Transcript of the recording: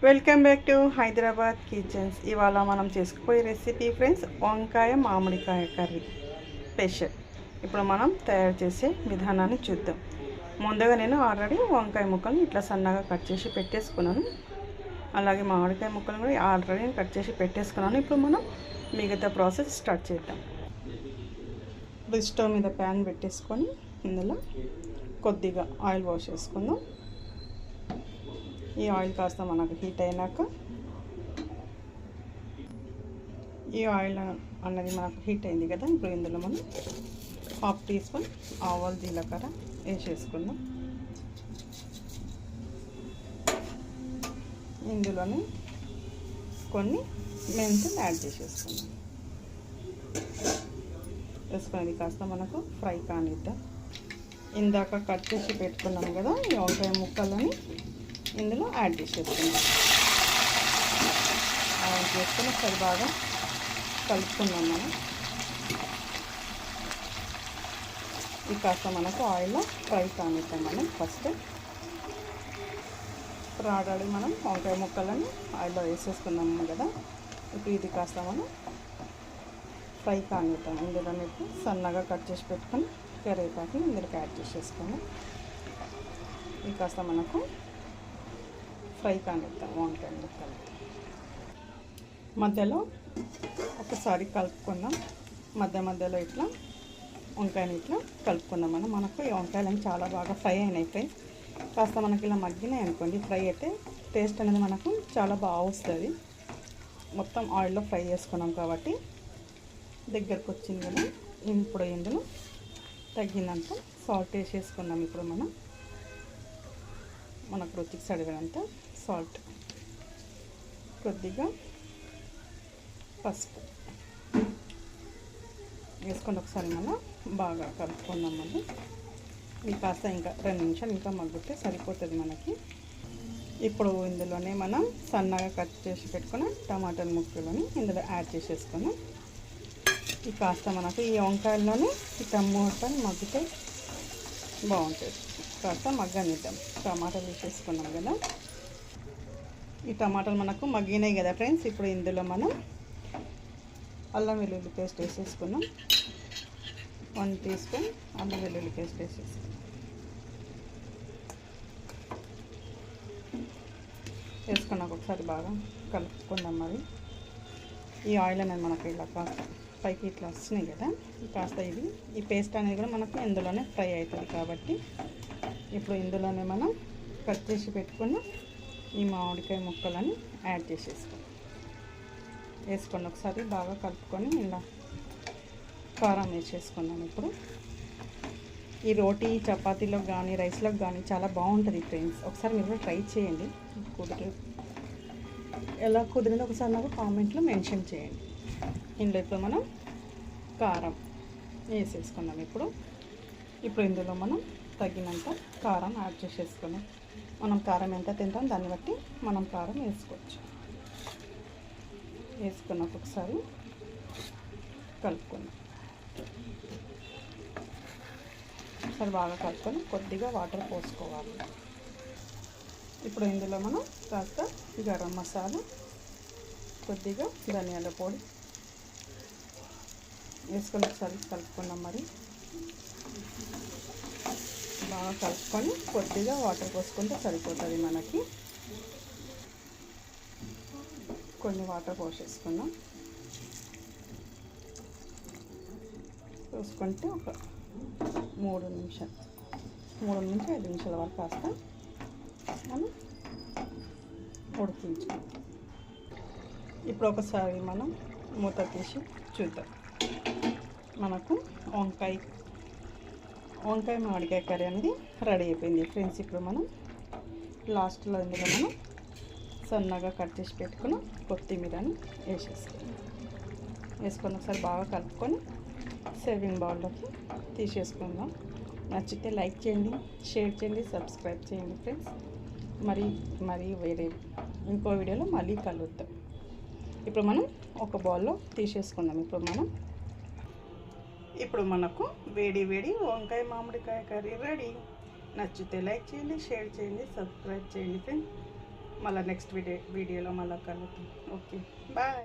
Welcome back to Hyderabad kitchens. ఇవాళ మనం చేసుకుపోయే recipe friends వంకాయ మామిడికాయ కర్రీ స్పెషల్. ఇప్పుడు మనం తయారు చేసే విధానాన్ని చూద్దాం. ముందుగా నేను ఆల్రెడీ వంకాయ ముక్కలను ఇట్లా సన్నగా కట్ చేసి పెట్టేసుకున్నాను. అలాగే మామిడికాయ ముక్కలను కూడా ఆల్రెడీ కట్ చేసి పెట్టేసుకున్నాను. ఇప్పుడు మనం మిగతా ప్రాసెస్ స్టార్ట్ చేద్దాం. ఇప్పుడు స్టవ్ మీద ప్యాన్ పెట్టేసుకొని ఇందులో కొద్దిగా ఆయిల్ పోసేసుకుందాం. ఈ ఆయిల్ కాస్త మనకు హీట్ అయినాక ఈ ఆయిల్ అన్నది మనకు హీట్ అయింది కదా. ఇప్పుడు ఇందులో మనం 1/2 టీ స్పూన్ ఆవాలు జీలకర్ర వేసేసుకుందాం. ఇందులోనే కొన్ని మెంతులు యాడ్ చేసేసుకుందాం. వేసుకునేది కాస్త మనకు ఫ్రై కానిద్దాం. ఇందాక కట్ చేసి పెట్టుకున్నాం కదా ఈ వంకాయ ముక్కలని ఇందులో యాడ్ చేసేసుకుందాం. యాడ్ చేసుకొని ఒకసారి బాగా కలుపుకుందాం. మనం ఇది కాస్త మనకు ఆయిల్లో ఫ్రై కానిద్దాం. మనం ఫస్ట్ ఇప్పుడు ఆల్రెడీ మనం వంకాయ ముక్కలని ఆయిల్లో వేసేసుకున్నాము కదా. ఇప్పుడు ఇది కాస్త మనం ఫ్రై కానిద్దాం. ఇందులో ఇప్పుడు సన్నగా కట్ చేసి పెట్టుకొని కరివేపాకుని ఇందులోకి యాడ్ చేసేసుకున్నాం. ఇది కాస్త మనకు ఫ్రై కానిద్దాం. వంకాయ ముక్కలు మధ్యలో ఒకసారి కలుపుకుందాం. మధ్యలో ఇట్లా వంకాయని ఇట్లా కలుపుకుందాం. మనకు ఈ వంకాయలు చాలా బాగా ఫ్రై అయినాయి ఫ్రెండ్స్. కాస్త మనకి ఇలా మగ్గినాయి అనుకోండి ఫ్రై అయితే టేస్ట్ అనేది మనకు చాలా బాగా వస్తుంది. మొత్తం ఆయిల్లో ఫ్రై చేసుకున్నాం కాబట్టి దగ్గరకు వచ్చింది కదా. ఇప్పుడు ఇందులో తగ్గినంత సాల్ట్ వేసేసుకున్నాం. ఇప్పుడు మనకు రుచికి సరిపడినంత సాల్ట్, కొద్దిగా పసుపు వేసుకొని ఒకసారి మనం బాగా కలుపుకుందాం. మళ్ళీ ఇది కాస్త ఇంకా 2 నిమిషాలు ఇంకా మగ్గితే సరిపోతుంది మనకి. ఇప్పుడు ఇందులోనే మనం సన్నగా కట్ చేసి పెట్టుకున్న టమాటాల ముక్కలని ఇందులో యాడ్ చేసేసుకున్నాం. ఇది కాస్త మనకు ఈ వంకాయల్లోనే ఈ టమాటాలు మగ్గితే బాగుంటుంది. కాస్త మగ్గనిద్దాం. టమాటాలు వేసేసుకున్నాం కదా. ఈ టమాటాలు మనకు మగ్గినాయి కదా ఫ్రెండ్స్. ఇప్పుడు ఇందులో మనం అల్లం వెల్లుల్లి పేస్ట్ వేసేసుకున్నాం. 1 టీ స్పూన్ అల్లం వెల్లుల్లి పేస్ట్ వేసేసుకున్నాం. వేసుకున్నాక ఒకసారి బాగా కలుపుకుందాం. మరి ఈ ఆయిల్ అనేది మనకు ఇలా కాస్త పైకి ఇట్లా వస్తున్నాయి కదా. కాస్త ఈ పేస్ట్ అనేది కూడా మనకు ఇందులోనే ఫ్రై అవుతుంది కాబట్టి ఇప్పుడు ఇందులోనే మనం కట్ చేసి పెట్టుకున్న ఈ మామిడికాయ ముక్కలని యాడ్ చేసేసుకోండి. వేసుకొని ఒకసారి బాగా కలుపుకొని ఇలా కారం వేసేసుకున్నాను. ఇప్పుడు ఈ రోటీ చపాతీలోకి కానీ రైస్లోకి కానీ చాలా బాగుంటుంది ఫ్రెండ్స్. ఒకసారి మీరు ట్రై చేయండి. ఎలా కుదిరిందో ఒకసారి నాకు కామెంట్లో మెన్షన్ చేయండి. ఇందులో ఇప్పుడు మనం కారం వేసేసుకున్నాం. ఇప్పుడు ఇందులో మనం తగినంత కారం యాడ్ చేసేసుకున్నాం. మనం కారం ఎంత తింటాం దాన్ని బట్టి మనం కారం వేసుకోవచ్చు. వేసుకున్నాక ఒకసారి కలుపుకుందాం. ఒకసారి బాగా కలుపుకొని కొద్దిగా వాటర్ పోసుకోవాలి. ఇప్పుడు ఇందులో మనం కాస్త గరం మసాలా, కొద్దిగా ధనియాల పొడి వేసుకొని ఒకసారి కలుపుకున్నాం. మరి బాగా కలుపుకొని కొద్దిగా వాటర్ పోసుకుంటే సరిపోతుంది మనకి. కొన్ని వాటర్ పోసేసుకుందాం. పోసుకుంటే ఒక 3 నుంచి 5 నిమిషాల వరకు కాస్త మనం ఉడికించుకుందాం. ఇప్పుడు ఒకసారి మనం మూత తీసి చూద్దాం. మనకు వంకాయ మామిడికాయ కర్రీ అనేది రెడీ అయిపోయింది ఫ్రెండ్స్. ఇప్పుడు మనం లాస్ట్లో ఇందులో మనం సన్నగా కట్ చేసి పెట్టుకుని కొత్తిమీరని వేసుకొని ఒకసారి బాగా కలుపుకొని సర్వింగ్ బౌల్లోకి తీసేసుకుందాం. నచ్చితే లైక్ చేయండి, షేర్ చేయండి, సబ్స్క్రైబ్ చేయండి ఫ్రెండ్స్. మరి వేరే ఇంకో వీడియోలో మళ్ళీ కలుద్దాం. ఇప్పుడు మనం ఒక బౌల్లో తీసేసుకుందాం. ఇప్పుడు మనకు వేడి వంకాయ మామిడికాయ కర్రీ రెడీ. నచ్చితే లైక్ చేయండి, షేర్ చేయండి, సబ్స్క్రైబ్ చేయండి ఫ్రెండ్స్. మళ్ళీ నెక్స్ట్ వీడియోలో మళ్ళీ కలుగుతాం. Okay, bye.